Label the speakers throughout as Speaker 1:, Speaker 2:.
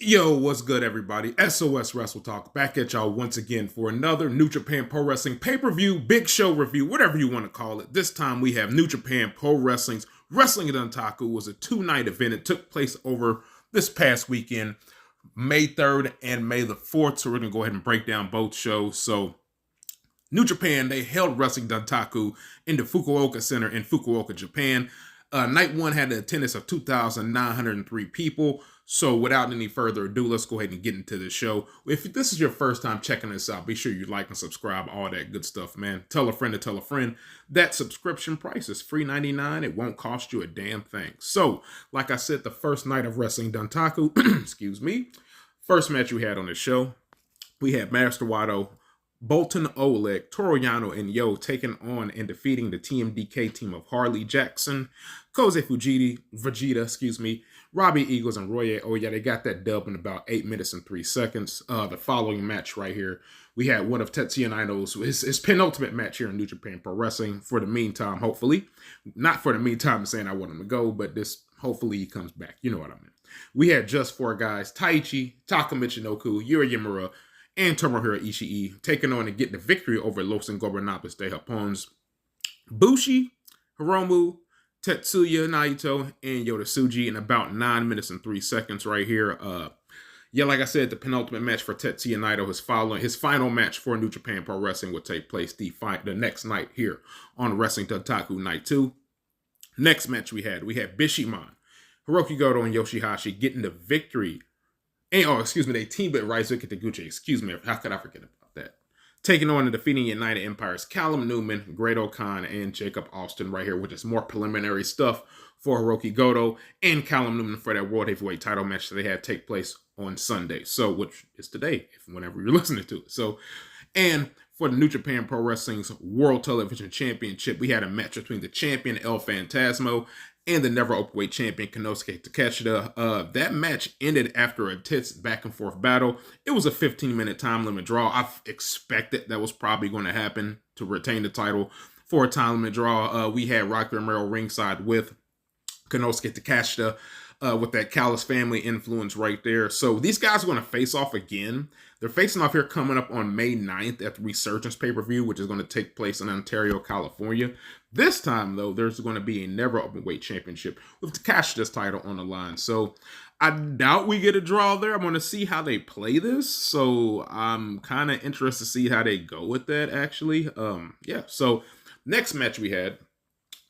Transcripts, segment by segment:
Speaker 1: Yo, what's good, everybody? SOS Wrestle Talk back at y'all once again for another New Japan Pro Wrestling pay-per-view, big show review, whatever you want to call it. This time we have New Japan Pro Wrestling's Wrestling at Dontaku. Was a two-night event. It took place over this past weekend, May 3rd and May the 4th. So we're going to go ahead and break down both shows. So New Japan, they held Wrestling Dontaku in the Fukuoka Center in Fukuoka, Japan. Night one had an attendance of 2,903 people. So without any further ado, let's go ahead and get into the show. If this is your first time checking this out, be sure you like and subscribe, all that good stuff, man. Tell a friend to tell a friend. That subscription price is $3.99. It won't cost you a damn thing. So, like I said, the first night of Wrestling Dontaku, excuse me, first match we had on the show, we had Master Wato, Boltin, Oleg, Toru, Yano, and Yo taking on and defeating the TMDK team of Hartley, Jackson, Kosei, Fujita, Robbie, Eagles, and Ryohei. Oh yeah, they got that dub in about 8 minutes and 3 seconds. The following match right here, we had one of Tetsuya Naito's, his penultimate match here in New Japan Pro Wrestling. For the meantime, hopefully. Not for the meantime saying I want him to go, but this, hopefully he comes back. You know what I mean. We had just four guys, Taichi, TAKA, Michinoku, Uemura, and Tomohiro Ishii taking on and getting the victory over Los Ingobernables de Japón's BUSHI, Hiromu, Tetsuya, Naito, and Yota Tsuji in about 9 minutes and 3 seconds right here. Yeah, like I said, the penultimate match for Tetsuya Naito, his final match for New Japan Pro Wrestling will take place the next night here on Wrestling Dontaku Night 2. Next match we had Bishiman, Hirooki, Goto, and YOSHI-HASHI getting the victory. And, they teamed with Ryusuke Taguchi. How could I forget about that? Taking on and defeating United Empire's Callum Newman, Great Khan, and Jacob Austin right here, which is more preliminary stuff for Hirooki Goto and Callum Newman for that World Heavyweight title match that they had take place on Sunday. So, which is today, whenever you're listening to it. So, and for the New Japan Pro Wrestling's World Television Championship, we had a match between the champion El Phantasmo and the never openweight champion Konosuke Takeshita. That match ended after a tense back and forth battle. It was a 15-minute time limit draw. I expected that was probably going to happen to retain the title for a time limit draw. We had Rocky Romero ringside with Konosuke Takeshita with that Callis family influence right there. So these guys are going to face off again. They're facing off here coming up on May 9th at the Resurgence pay-per-view, which is going to take place in Ontario, California. This time, though, there's going to be a never openweight championship with Takeshita's title on the line. So I doubt we get a draw there. I'm going to see how they play this. So I'm kind of interested to see how they go with that, actually. Yeah, so next match we had,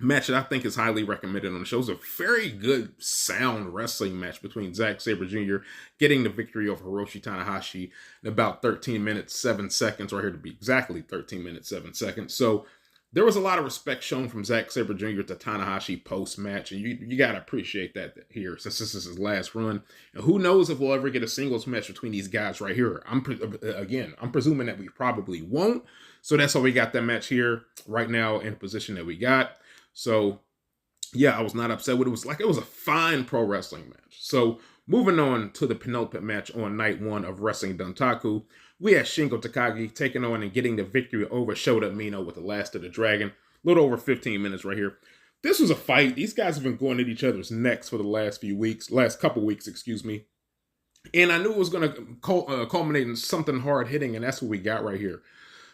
Speaker 1: match that I think is highly recommended on the show. It was a very good, sound wrestling match between Zack Sabre Jr. getting the victory over Hiroshi Tanahashi in about 13 minutes, 7 seconds, right here to be exactly 13 minutes, 7 seconds. So there was a lot of respect shown from Zack Sabre Jr. to Tanahashi post-match, and you got to appreciate that here, since this is his last run. And who knows if we'll ever get a singles match between these guys right here. I'm presuming that we probably won't. So that's why we got that match here right now in the position that we got. So, yeah, I was not upset with it. It was a fine pro wrestling match. So, moving on to the penultimate match on night one of Wrestling Dontaku, we had Shingo Takagi taking on and getting the victory over Shota Umino with the Last of the Dragon. A little over 15 minutes right here. This was a fight. These guys have been going at each other's necks for the last couple weeks, And I knew it was going to culminate in something hard hitting, and that's what we got right here.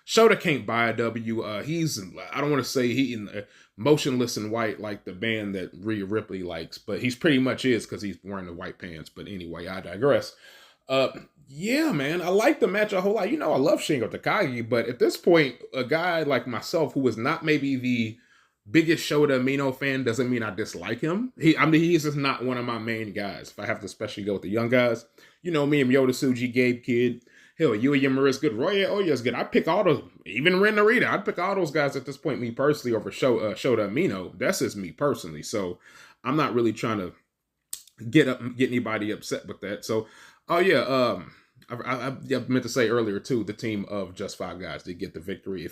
Speaker 1: Shota can't buy a W. I don't want to say he's motionless in white like the band that Rhea Ripley likes, but he's pretty much is because he's wearing the white pants. But anyway, I digress. Yeah, man, I like the match a whole lot. I love Shingo Takagi, but at this point, a guy like myself who is not maybe the biggest Shota Umino fan doesn't mean I dislike him. He's just not one of my main guys. If I have to especially go with the young guys, me and Yota Tsuji, Gabe Kidd. Hell, Uemura is good. Ryohei is good. I pick all those, even Ren Narita. I'd pick all those guys at this point, me personally, over Shota Umino. That's just me personally. So I'm not really trying to get anybody upset with that. So, I meant to say earlier too, the team of Just Five Guys did get the victory.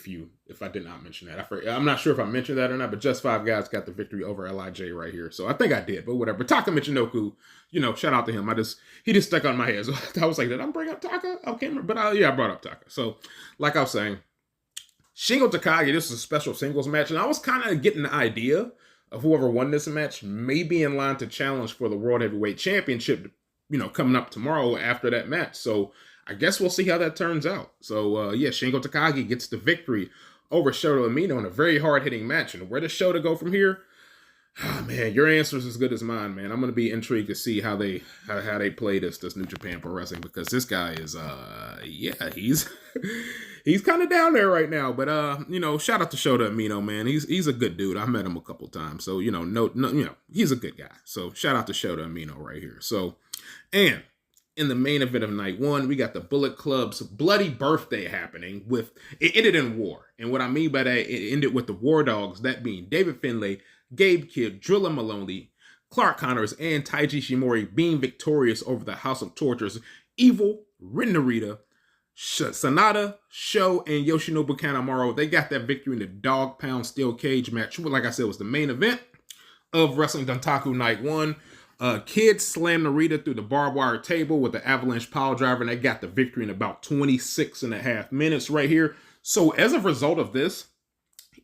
Speaker 1: If I did not mention that, I'm not sure if I mentioned that or not. But Just Five Guys got the victory over Lij right here. So I think I did, but whatever. Taka Michinoku, shout out to him. He just stuck on my head. So I was like, did I bring up Taka? I can't remember, but I brought up Taka. So like I was saying, Shingo Takagi, this is a special singles match, and I was kind of getting the idea of whoever won this match may be in line to challenge for the World Heavyweight Championship coming up tomorrow after that match. So I guess we'll see how that turns out. So yeah, Shingo Takagi gets the victory over Shota Umino in a very hard-hitting match. And where does Shota go from here? Oh, man, your answer is as good as mine, man. I'm going to be intrigued to see how they play this New Japan Pro Wrestling, because this guy is, yeah, he's kind of down there right now. But, shout out to Shota Umino, man. He's a good dude. I met him a couple times. So, he's a good guy. So, shout out to Shota Umino right here. So, and in the main event of night one, we got the Bullet Club's bloody birthday happening it ended in war. And what I mean by that, it ended with the War Dogs, that being David Finlay, Gabe Kidd, Drilla Maloney, Clark Connors, and Taiji Shimori being victorious over the House of Tortures, Evil, Ren Narita, Sanada, Sho, and Yoshinobu Kanemaru. They got that victory in the dog pound steel cage match. Like I said, was the main event of Wrestling Dontaku Night 1. Kidd slammed Narita through the barbed wire table with the avalanche pile driver, and they got the victory in about 26 and a half minutes right here. So as a result of this,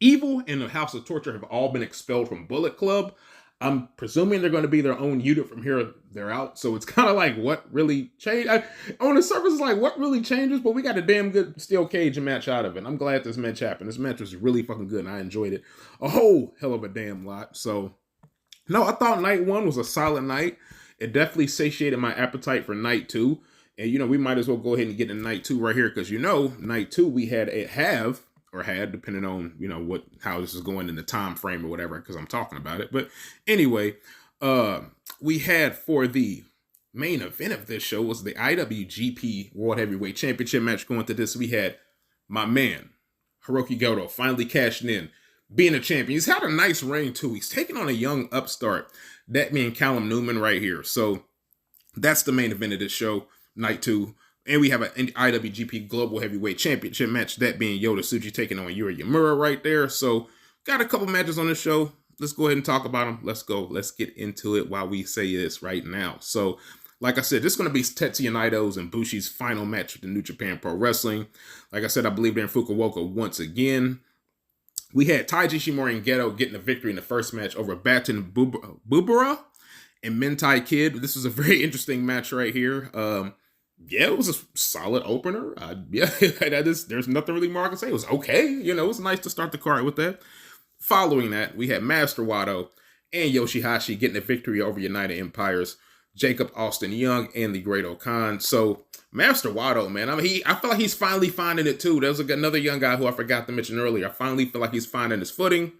Speaker 1: Evil and the House of Torture have all been expelled from Bullet Club. I'm presuming they're going to be their own unit from here. They're out. So it's kind of like, what really changed? On the surface, it's like, what really changes? But we got a damn good steel cage match out of it. I'm glad this match happened. This match was really fucking good, and I enjoyed it a whole hell of a damn lot. So, no, I thought night one was a solid night. It definitely satiated my appetite for night two. And, we might as well go ahead and get to night two right here. Because, night two, we had, depending on, how this is going in the time frame or whatever, because I'm talking about it. But anyway, we had, for the main event of this show, was the IWGP World Heavyweight Championship match. Going to this, we had my man, Hirooki Goto, finally cashing in, being a champion. He's had a nice reign, too. He's taking on a young upstart, that being Callum Newman right here. So that's the main event of this show, night two. And we have an IWGP Global Heavyweight Championship match, that being Yota Tsuji taking on Uemura right there. So, got a couple matches on the show. Let's go ahead and talk about them. Let's go. Let's get into it while we say this right now. So, like I said, this is going to be Tetsuya Naito's and Bushi's final match with the New Japan Pro Wrestling. Like I said, I believe they're in Fukuoka once again. We had Taiji Shimori and Geto getting a victory in the first match over Baton Bubura and Mentai Kid. This was a very interesting match right here. Yeah, it was a solid opener. There's nothing really more I can say. It was okay. It was nice to start the card with that. Following that, we had Master Wato and YOSHI-HASHI getting a victory over United Empires, Jacob Austin Young, and the Great Okan. So, Master Wato, man, I feel like he's finally finding it too. There's another young guy who I forgot to mention earlier. I finally feel like he's finding his footing.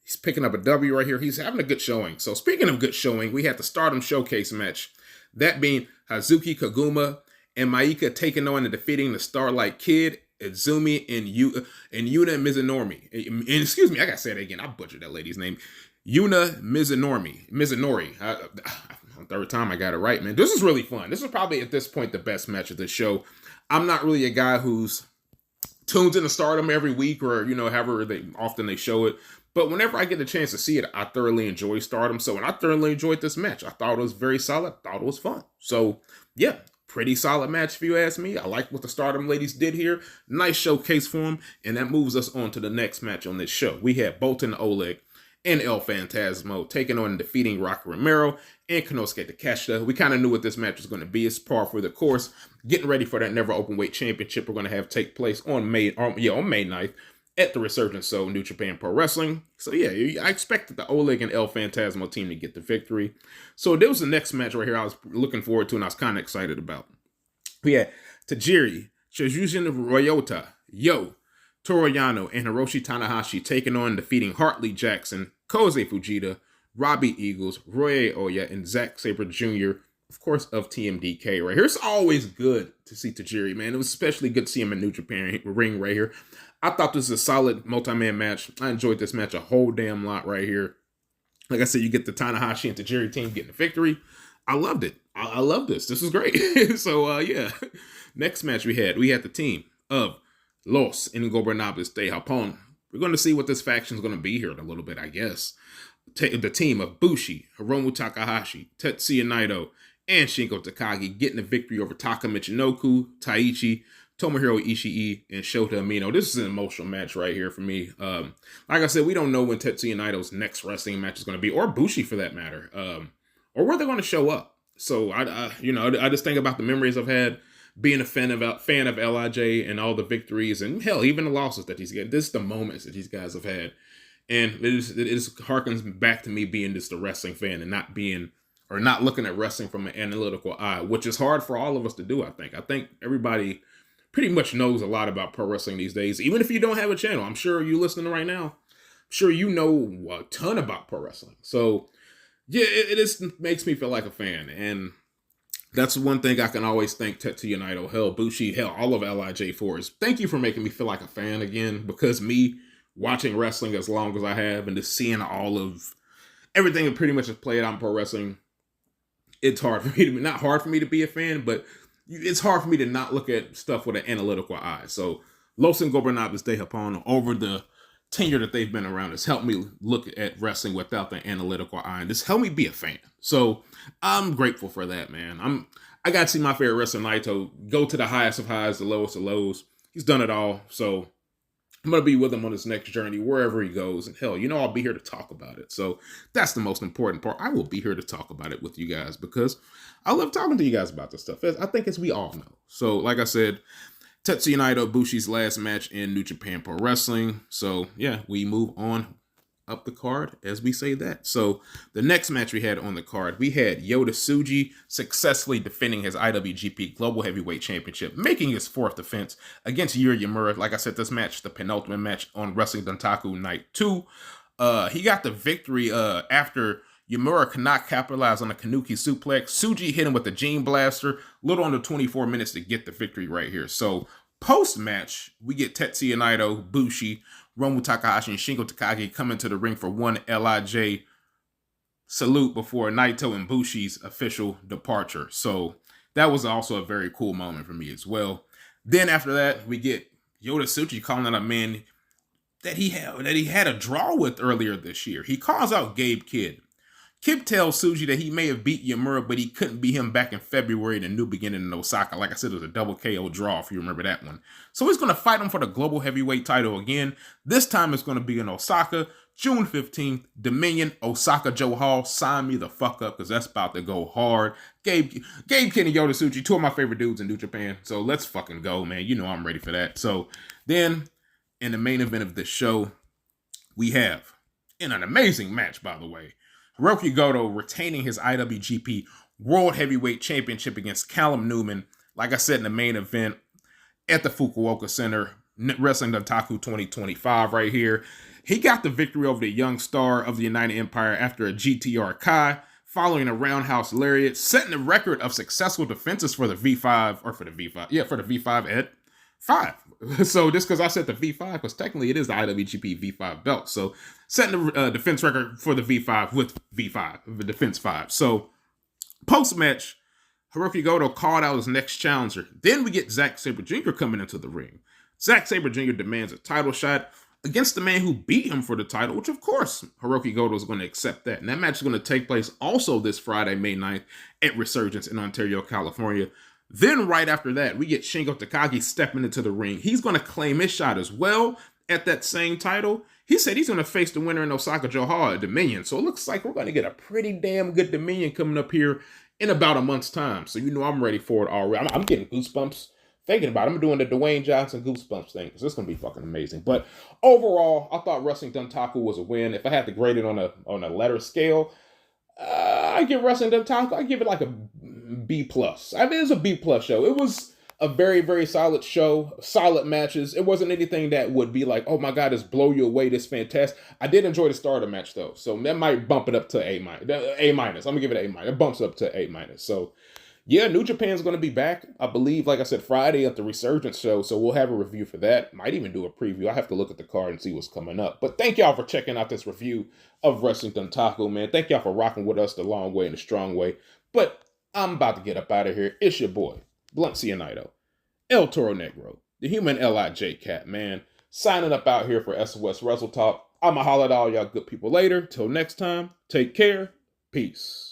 Speaker 1: He's picking up a W right here. He's having a good showing. So, speaking of good showing, we had the Stardom Showcase match. That being Hazuki Kaguma and Maika taking on and defeating the Starlight Kid, Izumi, and Yuna Mizunori. And excuse me, I gotta say that again. I butchered that lady's name. Yuna Mizunori. Third time I got it right, man. This is really fun. This is probably, at this point, the best match of the show. I'm not really a guy who's tunes into Stardom every week or, however often they show it. But whenever I get a chance to see it, I thoroughly enjoy Stardom. So, and I thoroughly enjoyed this match. I thought it was very solid. I thought it was fun. So, yeah. Pretty solid match, if you ask me. I like what the Stardom ladies did here. Nice showcase for them. And that moves us on to the next match on this show. We had Boltin, Oleg, and El Phantasmo taking on and defeating Rocky Romero and Konosuke Takeshita. We kind of knew what this match was going to be. It's par for the course. Getting ready for that Never Openweight Championship we're going to have take place on May 9th at the Resurgence Show, New Japan Pro Wrestling. So yeah, I expected the Oleg and El Phantasmo team to get the victory. So there was the next match right here I was looking forward to and I was kind of excited about. We had Tajiri, Chujujin Ryota, Toru Yano, and Hiroshi Tanahashi taking on and defeating Hartley Jackson, Kosei Fujita, Robbie Eagles, Ryohei Oya, and Zack Sabre Jr., of course, of TMDK right here. It's always good to see Tajiri, man. It was especially good to see him in New Japan ring right here. I thought this was a solid multi-man match. I enjoyed this match a whole damn lot right here. Like I said, you get the Tanahashi and Tajiri team getting a victory. I loved it. I love this. This was great. So, yeah. Next match we had the team of Los Ingobernables de Japón. We're going to see what this faction is going to be here in a little bit, I guess. The team of Bushi, Hiromu Takahashi, Tetsuya Naito, and Shingo Takagi getting a victory over Taka Michinoku, Taichi, Tomohiro Ishii, and Shota Umino. This is an emotional match right here for me. Like I said, we don't know when Tetsuya Naito's next wrestling match is going to be, or Bushi for that matter, or where they're going to show up. So I just think about the memories I've had being a fan of LIJ and all the victories and hell, even the losses that he's getting. This is the moments that these guys have had. And it harkens back to me being just a wrestling fan and not looking at wrestling from an analytical eye, which is hard for all of us to do, I think. I think everybody pretty much knows a lot about pro wrestling these days. Even if you don't have a channel, I'm sure you listening right now, I'm sure you know a ton about pro wrestling. So yeah, it just makes me feel like a fan. And that's one thing I can always thank Tetsuya, Naito, hell, Bushi, hell, all of LIJ for is thank you for making me feel like a fan again, because me watching wrestling as long as I have and just seeing all of everything that pretty much has played out in pro wrestling, it's hard for me to not hard for me to be a fan, but it's hard for me to not look at stuff with an analytical eye. So Los Ingobernables de Japón, over the tenure that they've been around, has helped me look at wrestling without the analytical eye and just help me be a fan. So I'm grateful for that, man. I got to see my favorite wrestler, Naito, go to the highest of highs, the lowest of lows. He's done it all. So I'm going to be with him on his next journey, wherever he goes. And hell, I'll be here to talk about it. So that's the most important part. I will be here to talk about it with you guys because I love talking to you guys about this stuff. I think as we all know. So like I said, Tetsuya Naito, Bushi's last match in New Japan Pro Wrestling. So yeah, we move on up the card as we say that. So the next match we had on the card, we had Yota Tsuji successfully defending his IWGP Global Heavyweight Championship, making his fourth defense against Uemura. Like I said, this match, the penultimate match on Wrestling Dontaku Night 2. He got the victory after Uemura could not capitalize on a Kanuki suplex. Tsuji hit him with the Gene Blaster, little under 24 minutes to get the victory right here. So post-match, we get Tetsuya Naito, Bushi, Hiromu Takahashi, and Shingo Takagi come into the ring for one LIJ salute before Naito and Bushi's official departure. So that was also a very cool moment for me as well. Then after that, we get Yota Tsuji calling out a man that he had a draw with earlier this year. He calls out Gabe Kidd. Kidd tells Tsuji that he may have beat Uemura, but he couldn't beat him back in February in a New Beginning in Osaka. Like I said, it was a double KO draw, if you remember that one. So he's going to fight him for the Global Heavyweight title again. This time it's going to be in Osaka, June 15th, Dominion, Osaka Joe Hall. Sign me the fuck up, because that's about to go hard. Gabe Kidd and Yota Tsuji, two of my favorite dudes in New Japan. So let's fucking go, man. You know I'm ready for that. So then, in the main event of this show, we have, in an amazing match, by the way, Hirooki Goto retaining his IWGP World Heavyweight Championship against Callum Newman. Like I said, in the main event at the Fukuoka Center, Wrestling Dontaku 2025 right here. He got the victory over the young star of the United Empire after a GTR Kai, following a roundhouse lariat, setting the record of successful defenses for the V5 at 5. So just because I said the V5, because technically it is the IWGP V5 belt. So setting the defense record for the V5 with V5, the defense 5. So post-match, Hirooki Goto called out his next challenger. Then we get Zack Sabre Jr. coming into the ring. Zack Sabre Jr. demands a title shot against the man who beat him for the title, which of course Hirooki Goto is going to accept that. And that match is going to take place also this Friday, May 9th at Resurgence in Ontario, California. Then right after that, we get Shingo Takagi stepping into the ring. He's going to claim his shot as well at that same title. He said he's going to face the winner in Osaka Joe Hall at Dominion. So it looks like we're going to get a pretty damn good Dominion coming up here in about a month's time. So I'm ready for it already. I'm getting goosebumps thinking about it. I'm doing the Dwayne Johnson goosebumps thing because it's going to be fucking amazing. But overall, I thought Wrestling Dontaku was a win. If I had to grade it on a letter scale, I give Wrestling Dontaku, I give it like a B+. I mean, it's a B+ show. It was a very, very solid show, solid matches. It wasn't anything that would be like, oh my God, this blow you away, this fantastic. I did enjoy the start of the match though, so that might bump it up to A-. I'm gonna give it A-. It bumps up to A-. So yeah, New Japan's gonna be back, I believe, like I said, Friday at the Resurgence show, so we'll have a review for that. Might even do a preview. I have to look at the card and see what's coming up. But thank y'all for checking out this review of Wrestling Dontaku, man. Thank y'all for rocking with us the long way and the strong way. But I'm about to get up out of here. It's your boy, Blunt Naito, El Toro Negro, the human LIJ cat, man. Signing up out here for SOS Wrestle Talk. I'ma holler at all y'all good people later. Till next time, take care. Peace.